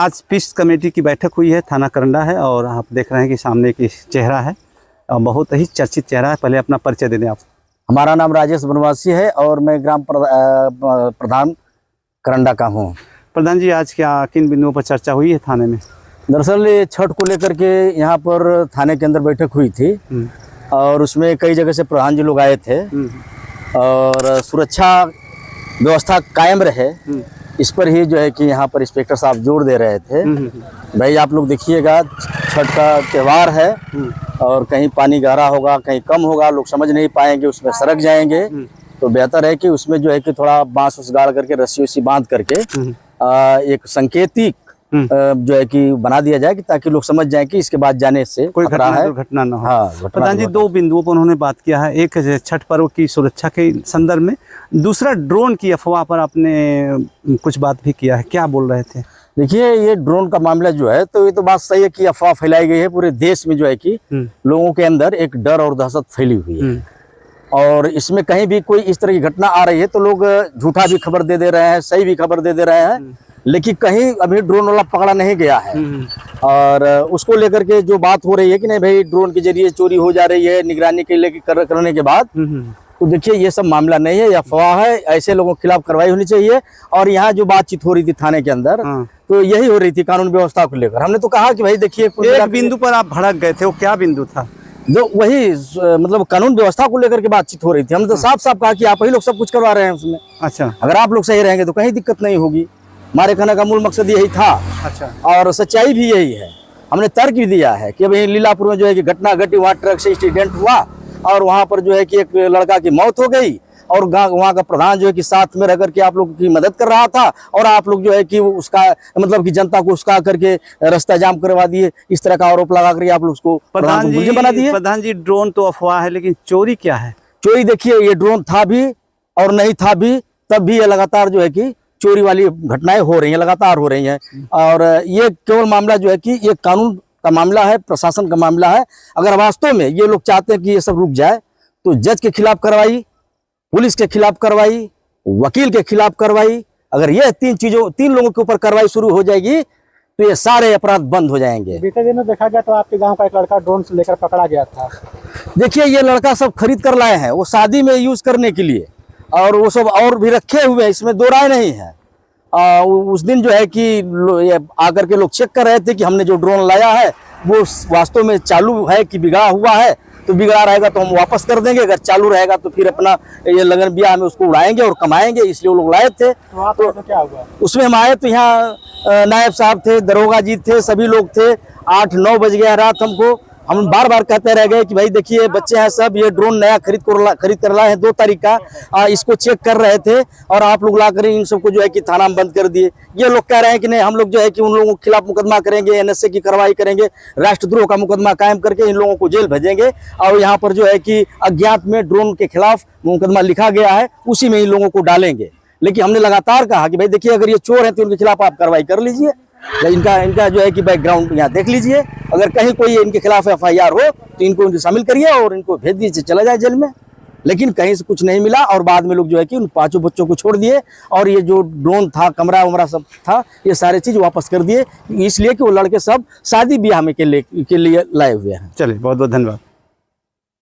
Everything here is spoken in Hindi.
आज पीस कमेटी की बैठक हुई है, थाना करंडा है और आप देख रहे हैं कि सामने की चेहरा है और बहुत ही चर्चित चेहरा है। पहले अपना परिचय दे दें आप। हमारा नाम राजेश बनवासी है और मैं ग्राम प्रधान करंडा का हूँ। प्रधान जी, आज क्या किन बिंदुओं पर चर्चा हुई है थाने में? दरअसल ये छठ को लेकर के यहाँ पर थाने के अंदर बैठक हुई थी और उसमें कई जगह से प्रधान जी लोग आए थे और सुरक्षा व्यवस्था कायम रहे, इस पर ही जो है कि यहाँ पर इंस्पेक्टर साहब जोर दे रहे थे। भाई आप लोग देखिएगा, छठ का त्यौहार है और कहीं पानी गहरा होगा, कहीं कम होगा, लोग समझ नहीं पाएंगे, उसमें सरक जाएंगे, तो बेहतर है कि उसमें जो है कि थोड़ा बांस उस गाड़ करके रस्सी उस्सी बांध करके एक संकेतिक जो है कि बना दिया जाए कि ताकि लोग समझ जाएं कि इसके बाद जाने से कोई घटना न हो। हाँ, प्रधान जी, दो बिंदुओं पर उन्होंने बात किया है। एक छठ पर्व की सुरक्षा के संदर्भ में, दूसरा ड्रोन की अफवाह पर आपने कुछ बात भी किया है, क्या बोल रहे थे? देखिए, ये ड्रोन का मामला जो है, तो ये तो बात सही है कि अफवाह फैलाई गई है पूरे देश में, जो है कि लोगों के अंदर एक डर और दहशत फैली हुई है और इसमें कहीं भी कोई इस तरह की घटना आ रही है तो लोग झूठा भी खबर दे रहे हैं, सही भी खबर दे रहे हैं, लेकिन कहीं अभी ड्रोन वाला पकड़ा नहीं गया है। और उसको लेकर के जो बात हो रही है कि नहीं भाई ड्रोन के जरिए चोरी हो जा रही है निगरानी के लिए करने के बाद, तो देखिए ये सब मामला नहीं है, यह अफवाह है। ऐसे लोगों के खिलाफ कार्रवाई होनी चाहिए। और यहाँ जो बातचीत हो रही थी थाने के अंदर, तो यही हो रही थी कानून व्यवस्था को लेकर। हमने तो कहा कि भाई देखिए, एक बिंदु पर आप भड़क गए थे, वो क्या बिंदु था? जो वही मतलब कानून व्यवस्था को लेकर के बातचीत हो रही थी। हमने तो साफ साफ कहा कि आप ही लोग सब कुछ करवा रहे हैं उसमें। अच्छा, अगर आप लोग सही रहेंगे तो कहीं दिक्कत नहीं होगी। हमारे कहने का मूल मकसद यही था। अच्छा, और सच्चाई भी यही है। हमने तर्क भी दिया है कि अभी लीलापुर में जो है कि घटना घटी, वहाँ ट्रक से एक्सीडेंट हुआ और वहाँ पर जो है कि एक लड़का की मौत हो गई और वहाँ का प्रधान जो है कि साथ में रह करके आप लोगों की मदद कर रहा था और आप लोग जो है कि उसका मतलब कि जनता को उसका करके रास्ता जाम करवा दिए। इस तरह का आरोप लगा करके आप लोग उसको प्रधान जी बना दिए। प्रधान जी, ड्रोन तो अफवाह है, लेकिन चोरी क्या है? चोरी देखिए, ये ड्रोन था भी और नहीं था भी, तब भी ये लगातार जो है कि चोरी वाली घटनाएं हो रही हैं, लगातार हो रही हैं। और ये केवल मामला जो है कि ये कानून का मामला है, प्रशासन का मामला है। अगर वास्तव में ये लोग चाहते हैं कि ये सब रुक जाए तो जज के खिलाफ कार्रवाई, पुलिस के खिलाफ कार्रवाई, वकील के खिलाफ कार्रवाई, अगर ये तीन लोगों के ऊपर कार्रवाई शुरू हो जाएगी तो ये सारे अपराध बंद हो जाएंगे। बीते दिनों देखा गया तो आपके गांव का एक लड़का ड्रोन से लेकर पकड़ा गया था। देखिए, ये लड़का सब खरीद कर लाए हैं, वो शादी में यूज करने के लिए, और वो सब और भी रखे हुए हैं, इसमें दो राय नहीं है। उस दिन जो है कि आकर के लोग चेक कर रहे थे कि हमने जो ड्रोन लाया है वो वास्तव में चालू है कि बिगड़ा हुआ है। तो बिगड़ा रहेगा तो हम वापस कर देंगे, अगर चालू रहेगा तो फिर अपना ये लगन ब्याह में उसको उड़ाएंगे और कमाएंगे, इसलिए वो लोग लाए थे। तो क्या हुआ उसमें हम आए तो यहाँ नायब साहब थे, दरोगा जी थे, सभी लोग थे। 8-9 बज गया रात हमको। हम बार बार कहते रह गए कि भाई देखिए बच्चे हैं सब, ये ड्रोन नया खरीद कर लाए हैं 2 तारीख का, इसको चेक कर रहे थे और आप लोग ला कर इन सबको जो है कि थाना में बंद कर दिए। ये लोग कह रहे हैं कि नहीं, हम लोग जो है कि उन लोगों के खिलाफ मुकदमा करेंगे, NSA की कार्रवाई करेंगे, राष्ट्रद्रोह का मुकदमा कायम करके इन लोगों को जेल भेजेंगे। और यहाँ पर जो है कि अज्ञात में ड्रोन के खिलाफ मुकदमा लिखा गया है, उसी में इन लोगों को डालेंगे। लेकिन हमने लगातार कहा कि भाई देखिए, अगर ये चोर है तो उनके खिलाफ आप कार्रवाई कर लीजिए, इनका जो है कि बैकग्राउंड यहाँ देख लीजिए, अगर कहीं कोई इनके खिलाफ FIR हो तो इनको शामिल करिए और इनको भेज दीजिए, चला जाए जेल में। लेकिन कहीं से कुछ नहीं मिला और बाद में लोग जो है कि उन 5 बच्चों को छोड़ दिए और ये जो ड्रोन था, कमरा वमरा सब था, ये सारे चीज वापस कर दिए, इसलिए कि वो लड़के सब शादी ब्याह में के लिए लाए हुए हैं। चलिए, बहुत बहुत धन्यवाद।